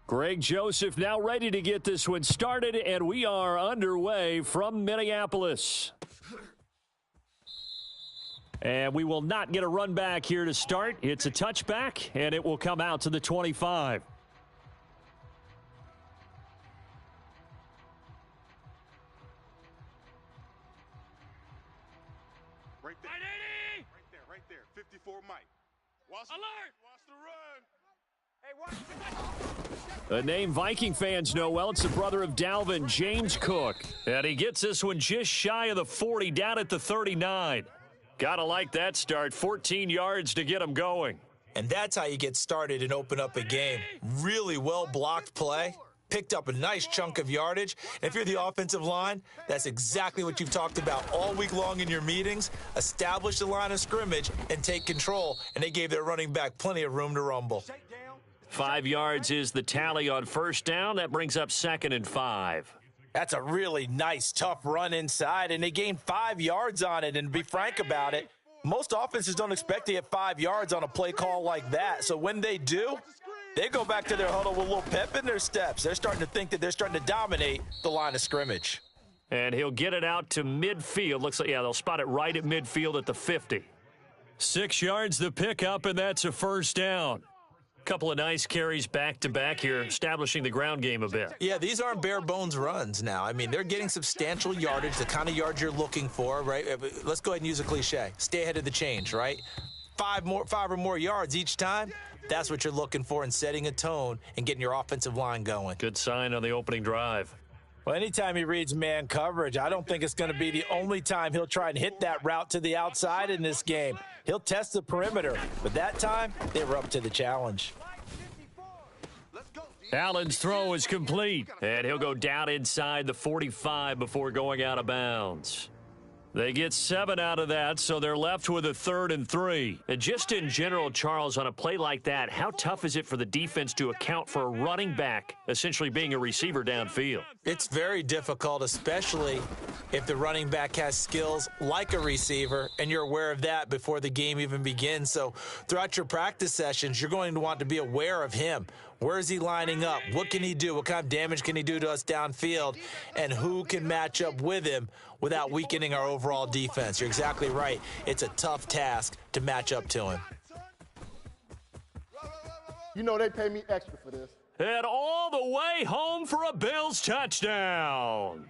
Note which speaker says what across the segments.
Speaker 1: Greg Joseph now ready to get this one started, and we are underway from Minneapolis. And we will not get a run back here to start. It's a touchback, and it will come out to the 25.
Speaker 2: Right there. Right there. 54 Mike. Alert! Watch the run.
Speaker 1: A name Viking fans know well. It's the brother of Dalvin, James Cook. And he gets this one just shy of the 40, down at the 39. Gotta like that start. 14 yards to get him going.
Speaker 3: And that's how you get started and open up a game. Really well-blocked play. Picked up a nice chunk of yardage. And if you're the offensive line, that's exactly what you've talked about all week long in your meetings. Establish the line of scrimmage and take control. And they gave their running back plenty of room to rumble.
Speaker 1: 5 yards is the tally on first down. That brings up 2nd and 5.
Speaker 3: That's a really nice, tough run inside, and they gained 5 yards on it. And to be frank about it, most offenses don't expect to get 5 yards on a play call like that. So when they do, they go back to their huddle with a little pep in their steps. They're starting to think that they're starting to dominate the line of scrimmage.
Speaker 1: And he'll get it out to midfield. Looks like, yeah, they'll spot it right at midfield at the 50. 6 yards the pickup, and that's a first down. Couple of nice carries back-to-back here, establishing the ground game a bit.
Speaker 3: Yeah, these aren't bare-bones runs now. I mean, they're getting substantial yardage, the kind of yards you're looking for, right? Let's go ahead and use a cliche. Stay ahead of the change, right? 5 or more yards each time, that's what you're looking for in setting a tone and getting your offensive line going.
Speaker 1: Good sign on the opening drive.
Speaker 3: Well, anytime he reads man coverage, I don't think it's going to be the only time he'll try and hit that route to the outside in this game. He'll test the perimeter, but that time, they were up to the challenge.
Speaker 1: Allen's throw is complete, and he'll go down inside the 45 before going out of bounds. They get 7 out of that, so they're left with a 3rd and 3. And just in general, Charles, on a play like that, how tough is it for the defense to account for a running back essentially being a receiver downfield?
Speaker 3: It's very difficult, especially if the running back has skills like a receiver, and you're aware of that before the game even begins. So throughout your practice sessions, you're going to want to be aware of him. Where is he lining up? What can he do? What kind of damage can he do to us downfield? And who can match up with him without weakening our overall defense? You're exactly right. It's a tough task to match up to him.
Speaker 4: You know they pay me extra for this.
Speaker 1: And all the way home for a Bills touchdown.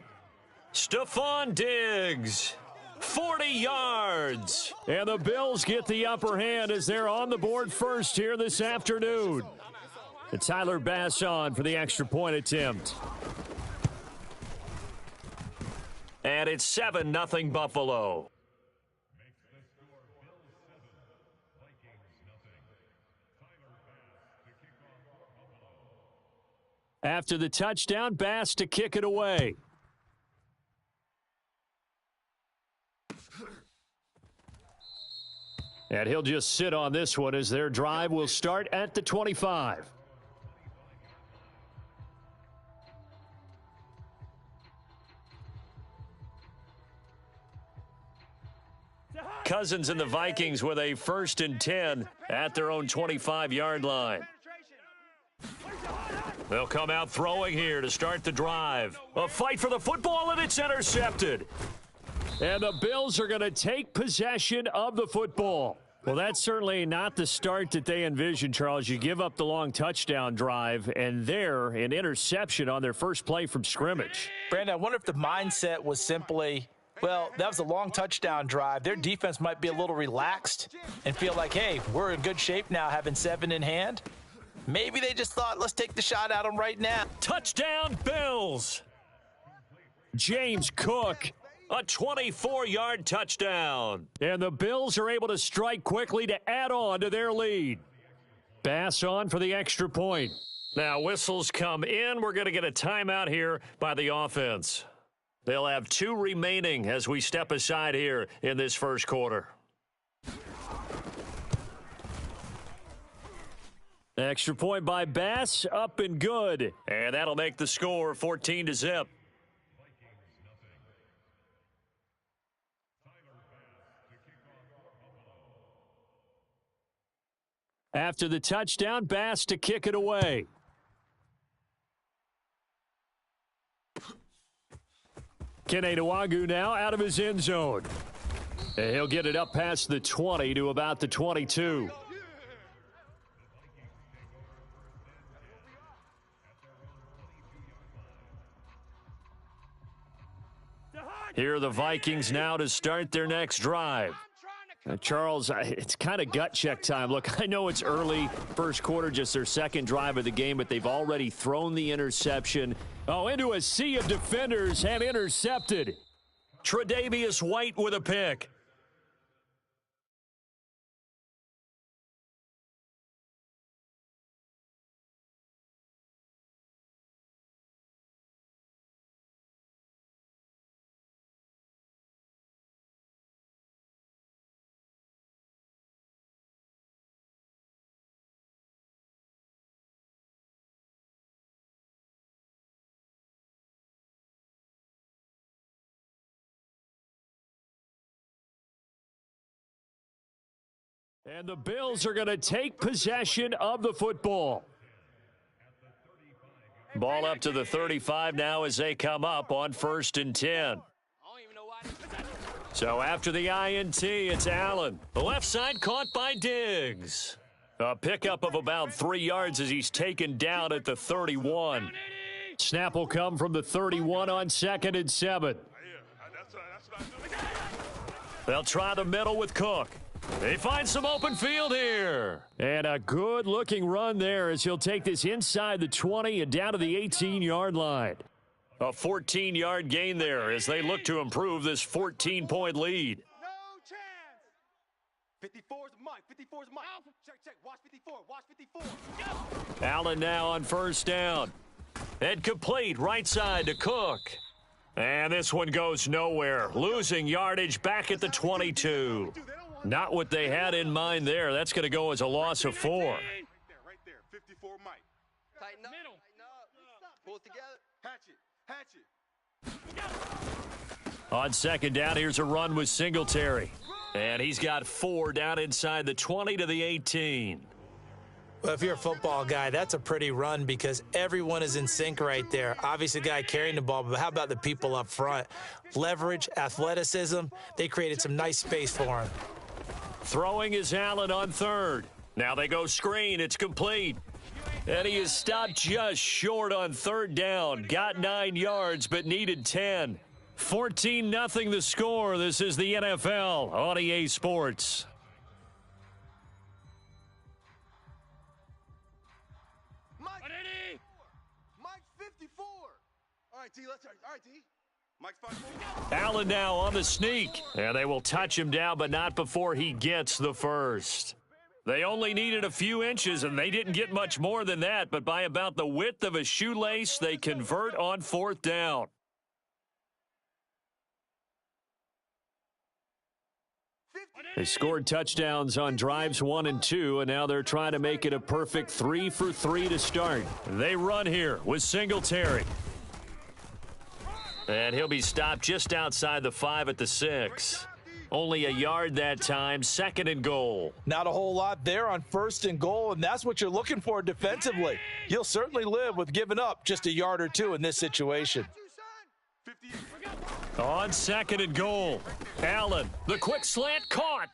Speaker 1: Stephon Diggs, 40 yards. And the Bills get the upper hand as they're on the board first here this afternoon. And Tyler Bass on for the extra point attempt. And it's 7-0 Buffalo. After the touchdown, Bass to kick it away. And he'll just sit on this one as their drive will start at the 25. Cousins and the Vikings with a 1st and 10 at their own 25-yard line. They'll come out throwing here to start the drive. A fight for the football, and it's intercepted. And the Bills are going to take possession of the football. Well, that's certainly not the start that they envisioned, Charles. You give up the long touchdown drive, and there, an interception on their first play from scrimmage.
Speaker 3: Brandon, I wonder if the mindset was simply, well, that was a long touchdown drive. Their defense might be a little relaxed and feel like, hey, we're in good shape now having 7 in hand. Maybe they just thought, let's take the shot at them right now.
Speaker 1: Touchdown, Bills! James Cook, a 24-yard touchdown. And the Bills are able to strike quickly to add on to their lead. Bass on for the extra point. Now whistles come in. We're going to get a timeout here by the offense. They'll have 2 remaining as we step aside here in this first quarter. Extra point by Bass, up and good. And that'll make the score 14-0. After the touchdown, Bass to kick it away. Keneduagu now out of his end zone. And he'll get it up past the 20 to about the 22. Here are the Vikings now to start their next drive. Charles, it's kind of gut check time. Look, I know it's early, first quarter, just their second drive of the game, but they've already thrown the interception. Oh, into a sea of defenders and intercepted. Tre'Davious White with a pick. And the Bills are going to take possession of the football. Ball up to the 35 now as they come up on 1st and 10. So after the INT, it's Allen. The left side caught by Diggs. A pickup of about 3 yards as he's taken down at the 31. Snap will come from the 31 on 2nd and 7. They'll try the middle with Cook. They find some open field here. And a good-looking run there as he'll take this inside the 20 and down to the 18-yard line. A 14-yard gain there as they look to improve this 14-point lead.
Speaker 2: No chance. 54's Mike. 54's Mike. Check. Watch 54. Watch 54.
Speaker 1: Allen now on 1st down. And complete right side to Cook. And this one goes nowhere. Losing yardage back at the 22. Not what they had in mind there. That's going to go as a loss of 4.
Speaker 2: Right there. 54 Mike.
Speaker 5: Tighten up.
Speaker 2: Middle.
Speaker 5: Pull it together.
Speaker 2: Hatch it.
Speaker 1: On 2nd down, here's a run with Singletary. And he's got 4 down inside the 20 to the 18.
Speaker 3: Well, if you're a football guy, that's a pretty run because everyone is in sync right there. Obviously, the guy carrying the ball, but how about the people up front? Leverage, athleticism, they created some nice space for him.
Speaker 1: Throwing is Allen on 3rd. Now they go screen. It's complete. And he is stopped just short on 3rd down. Got 9 yards, but needed 10. 14-0 the score. This is the NFL on EA Sports.
Speaker 2: Mike 54. All right, T. All right, T. Mike's 54.
Speaker 1: Allen now on the sneak. And they will touch him down, but not before he gets the first. They only needed a few inches, and they didn't get much more than that. But by about the width of a shoelace, they convert on 4th down. They scored touchdowns on drives 1 and 2, and now they're trying to make it a perfect 3 for 3 to start. They run here with Singletary. And he'll be stopped just outside the 5 at the 6. Only a yard that time, 2nd and goal.
Speaker 3: Not a whole lot there on 1st and goal, and that's what you're looking for defensively. You'll certainly live with giving up just a yard or 2 in this situation.
Speaker 1: On 2nd and goal, Allen, the quick slant caught.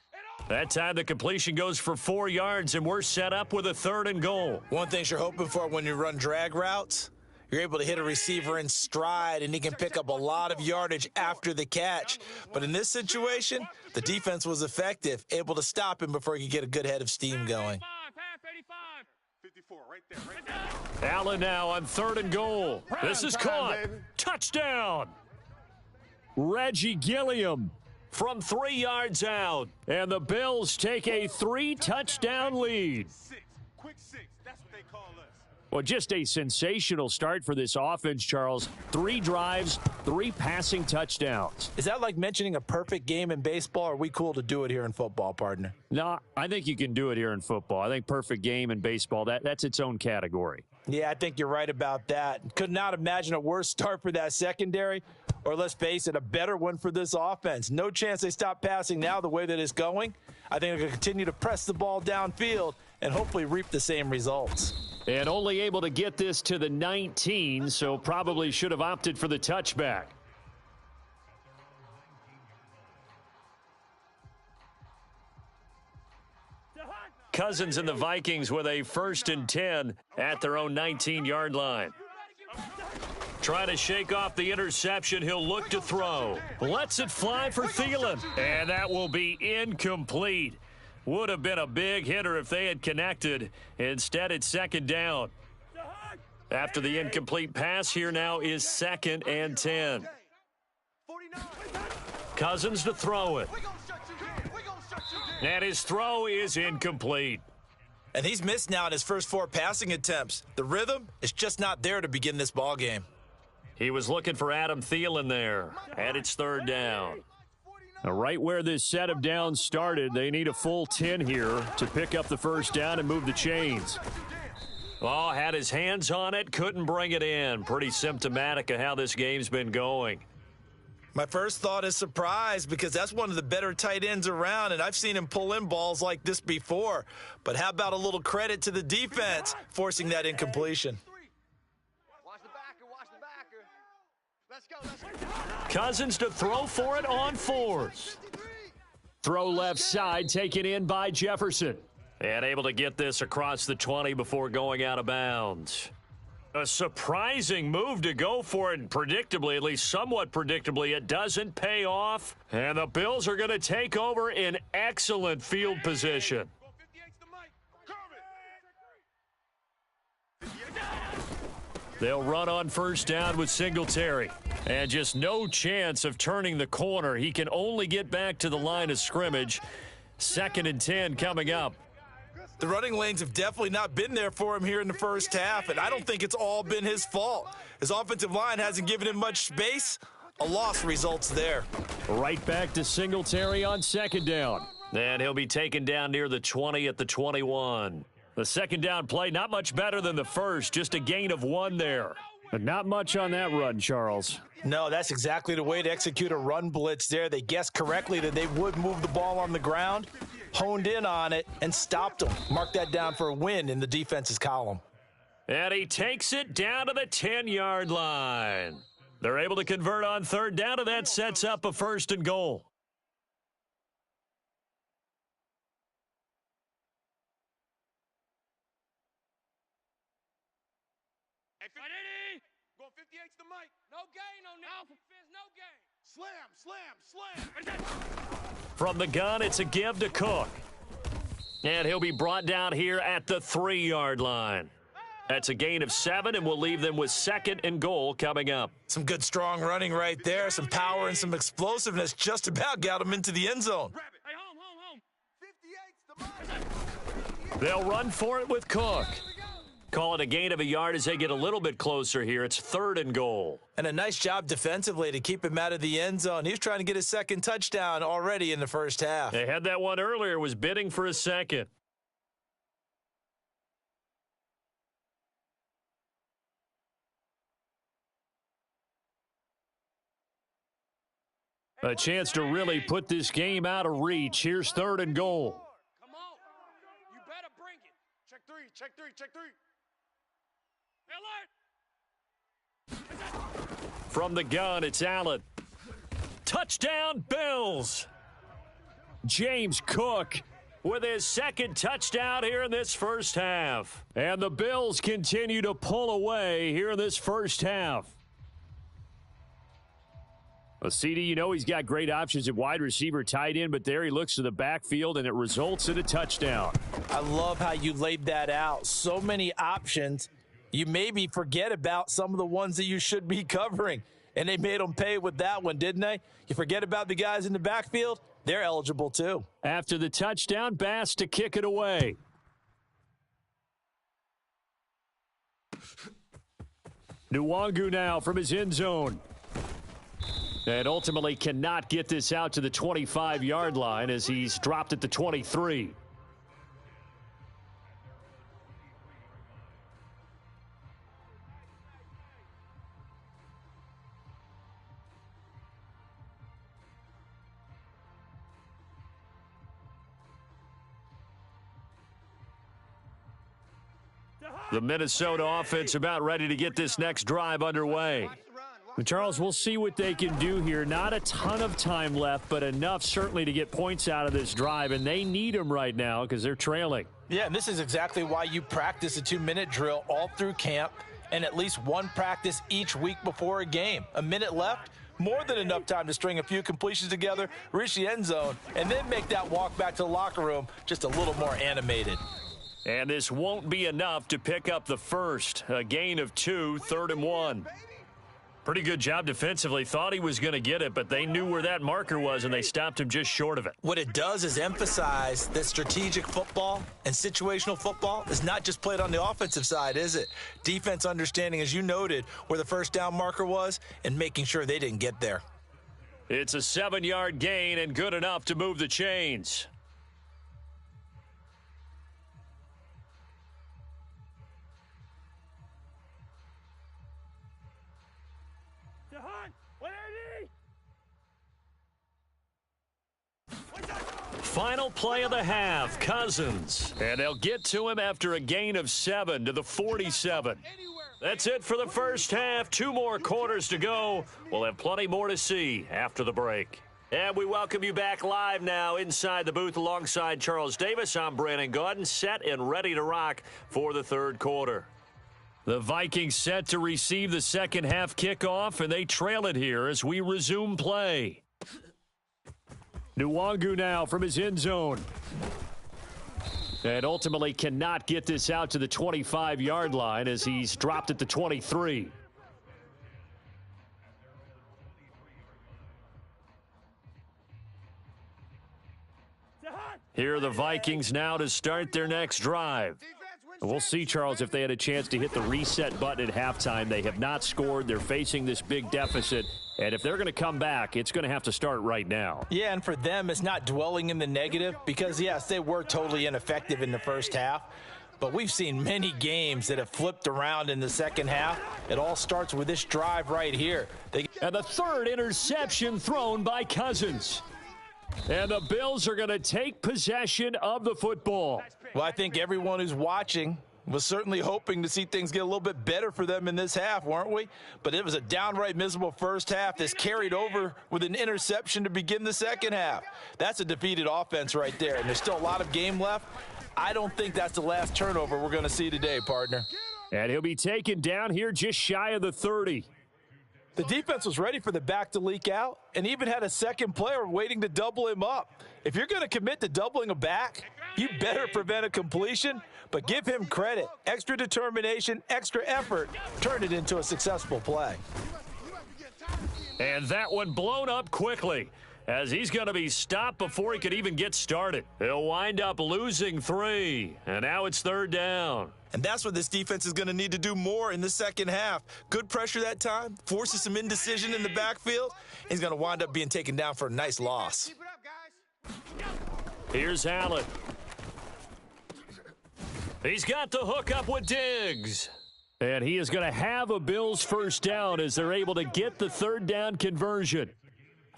Speaker 1: That time the completion goes for 4 yards, and we're set up with a 3rd and goal.
Speaker 3: One thing you're hoping for when you run drag routes, you're able to hit a receiver in stride, and he can pick up a lot of yardage after the catch. But in this situation, the defense was effective, able to stop him before he could get a good head of steam going.
Speaker 2: 54, right there.
Speaker 1: Allen now on 3rd and goal. This is caught. Touchdown. Reggie Gilliam from 3 yards out. And the Bills take a 3-touchdown lead.
Speaker 2: Quick 6. That's what they call us.
Speaker 1: Well, just a sensational start for this offense, Charles. 3 drives, 3 passing touchdowns.
Speaker 3: Is that like mentioning a perfect game in baseball, or are we cool to do it here in football, partner?
Speaker 1: No, I think you can do it here in football. I think perfect game in baseball, that's its own category.
Speaker 3: Yeah, I think you're right about that. Could not imagine a worse start for that secondary, or let's face it, a better one for this offense. No chance they stop passing now the way that it's going. I think they're going to continue to press the ball downfield and hopefully reap the same results.
Speaker 1: And only able to get this to the 19, so probably should have opted for the touchback. Cousins and the Vikings with a 1st and 10 at their own 19-yard line. Trying to shake off the interception. He'll look to throw. Lets it fly for Thielen. And that will be incomplete. Would have been a big hitter if they had connected. Instead, it's 2nd down. After the incomplete pass, here now is 2nd and 10. Cousins to throw it. And his throw is incomplete.
Speaker 3: And he's missed now in his first 4 passing attempts. The rhythm is just not there to begin this ball game.
Speaker 1: He was looking for Adam Thielen there, and it's 3rd down. Now, right where this set of downs started, they need a full 10 here to pick up the 1st down and move the chains. Oh, had his hands on it, couldn't bring it in. Pretty symptomatic of how this game's been going.
Speaker 3: My first thought is surprise, because that's one of the better tight ends around, and I've seen him pull in balls like this before. But how about a little credit to the defense forcing that incompletion?
Speaker 5: Watch the backer, watch the backer. Let's go, let's go.
Speaker 1: Cousins to throw for it on 4th. Throw left side, taken in by Jefferson. And able to get this across the 20 before going out of bounds. A surprising move to go for it, and predictably, at least somewhat predictably, it doesn't pay off. And the Bills are going to take over in excellent field position. They'll run on 1st down with Singletary. And just no chance of turning the corner. He can only get back to the line of scrimmage. 2nd and 10 coming up.
Speaker 3: The running lanes have definitely not been there for him here in the first half, and I don't think it's all been his fault. His offensive line hasn't given him much space. A loss results there.
Speaker 1: Right back to Singletary on 2nd down. And he'll be taken down near the 20 at the 21. The 2nd down play, not much better than the first, just a gain of 1 there. But not much on that run, Charles.
Speaker 3: No, that's exactly the way to execute a run blitz there. They guessed correctly that they would move the ball on the ground, honed in on it, and stopped them. Mark that down for a win in the defense's column.
Speaker 1: And he takes it down to the 10-yard line. They're able to convert on 3rd down, and that sets up a 1st and goal.
Speaker 2: Going 58's the mic. No gain on that. No gain. Slam.
Speaker 1: From the gun, it's a give to Cook. And he'll be brought down here at the 3-yard line. That's a gain of 7, and we'll leave them with 2nd and goal coming up.
Speaker 3: Some good, strong running right there. Some power and some explosiveness just about got him into the end zone.
Speaker 2: Hey, home. 58's the mic.
Speaker 1: They'll run for it with Cook. Call it a gain of a yard as they get a little bit closer here. It's 3rd and goal.
Speaker 3: And a nice job defensively to keep him out of the end zone. He was trying to get his 2nd touchdown already in the first half.
Speaker 1: They had that one earlier, was bidding for a 2nd. A chance to really put this game out of reach. Here's 3rd and goal.
Speaker 2: Come on. You better bring it. Check three.
Speaker 1: From the gun, it's Allen. Touchdown, Bills. James Cook with his 2nd touchdown here in this first half. And the Bills continue to pull away here in this first half. Well, CD, you know he's got great options at wide receiver, tight end, but there he looks to the backfield, and it results in a touchdown.
Speaker 3: I love how you laid that out. So many options. You maybe forget about some of the ones that you should be covering, and they made them pay with that one, didn't they? You forget about the guys in the backfield, they're eligible too.
Speaker 1: After the touchdown, Bass to kick it away. Nwangu now from his end zone. And ultimately cannot get this out to the 25-yard line as he's dropped at the 23. The Minnesota offense about ready to get this next drive underway. Charles, we'll see what they can do here. Not a ton of time left, but enough certainly to get points out of this drive, and they need them right now because they're trailing.
Speaker 3: Yeah, and this is exactly why you practice a 2-minute drill all through camp and at least one practice each week before a game. A minute left, more than enough time to string a few completions together, reach the end zone, and then make that walk back to the locker room just a little more animated.
Speaker 1: And this won't be enough to pick up the first. A gain of 2, 3rd and 1. Pretty good job defensively. Thought he was going to get it, but they knew where that marker was, and they stopped him just short of it.
Speaker 3: What it does is emphasize that strategic football and situational football is not just played on the offensive side, is it? Defense understanding, as you noted, where the first down marker was and making sure they didn't get there.
Speaker 1: It's a 7-yard gain and good enough to move the chains. Final play of the half, Cousins. And they'll get to him after a gain of 7 to the 47. That's it for the first half. 2 more quarters to go. We'll have plenty more to see after the break. And we welcome you back live now inside the booth alongside Charles Davis. I'm Brandon Gaudin, set and ready to rock for the third quarter. The Vikings set to receive the second half kickoff, and they trail it here as we resume play. Nwangu now from his end zone. And ultimately cannot get this out to the 25-yard line as he's dropped at the 23. Here are the Vikings now to start their next drive. We'll see, Charles, if they had a chance to hit the reset button at halftime. They have not scored. They're facing this big deficit. And if they're going to come back, it's going to have to start right now.
Speaker 3: Yeah, and for them, it's not dwelling in the negative because, yes, they were totally ineffective in the first half. But we've seen many games that have flipped around in the second half. It all starts with this drive right here.
Speaker 1: And the third interception thrown by Cousins. And the Bills are going to take possession of the football.
Speaker 3: Well, I think everyone who's watching was certainly hoping to see things get a little bit better for them in this half, weren't we? But it was a downright miserable first half that's carried over with an interception to begin the second half. That's a defeated offense right there, and there's still a lot of game left. I don't think that's the last turnover we're going to see today, partner.
Speaker 1: And he'll be taken down here just shy of the 30.
Speaker 3: The defense was ready for the back to leak out and even had a second player waiting to double him up. If you're going to commit to doubling a back, you better prevent a completion, but give him credit. Extra determination, extra effort, turn it into a successful play.
Speaker 1: And that one blown up quickly as he's going to be stopped before he could even get started. He'll wind up losing 3, and now it's 3rd down.
Speaker 3: And that's what this defense is going to need to do more in the second half. Good pressure that time, forces some indecision in the backfield. He's going to wind up being taken down for a nice loss.
Speaker 2: Keep it up, guys.
Speaker 1: Here's Allen. He's got the hook up with Diggs. And he is going to have a Bills first down as they're able to get the 3rd down conversion.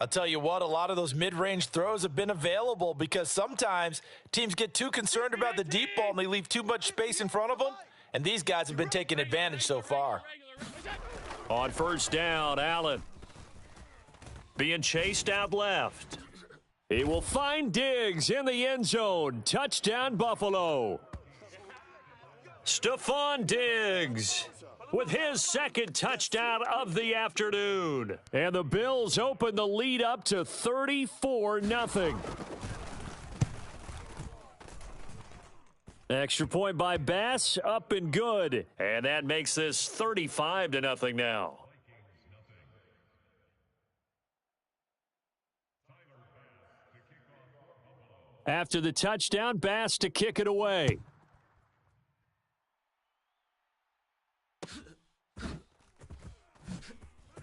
Speaker 3: I'll tell you what, a lot of those mid-range throws have been available because sometimes teams get too concerned about the deep ball and they leave too much space in front of them, and these guys have been taking advantage so far.
Speaker 1: On first down, Allen being chased out left. He will find Diggs in the end zone. Touchdown, Buffalo. Stephon Diggs with his second touchdown of the afternoon. And the Bills open the lead up to 34-0. Extra point by Bass, up and good. And that makes this 35-0 now. After the touchdown, Bass to kick it away.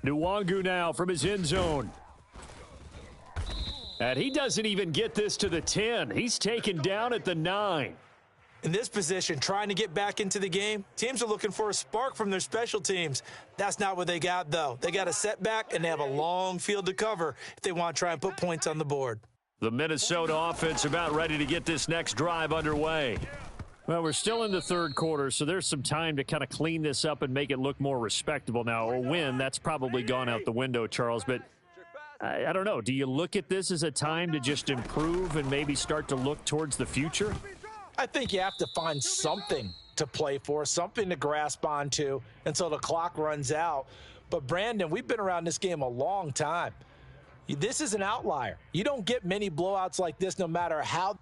Speaker 1: Nwangu now from his end zone. And he doesn't even get this to the 10. He's taken down at the 9.
Speaker 3: In this position, trying to get back into the game, teams are looking for a spark from their special teams. That's not what they got, though. They got a setback, and they have a long field to cover if they want to try and put points on the board.
Speaker 1: The Minnesota offense about ready to get this next drive underway. Well, we're still in the third quarter, so there's some time to kind of clean this up and make it look more respectable. Now, a win, that's probably gone out the window, Charles, but I don't know. Do you look at this as a time to just improve and maybe start to look towards the future?
Speaker 3: I think you have to find something to play for, something to grasp onto until the clock runs out. But, Brandon, we've been around this game a long time. This is an outlier. You don't get many blowouts like this no matter how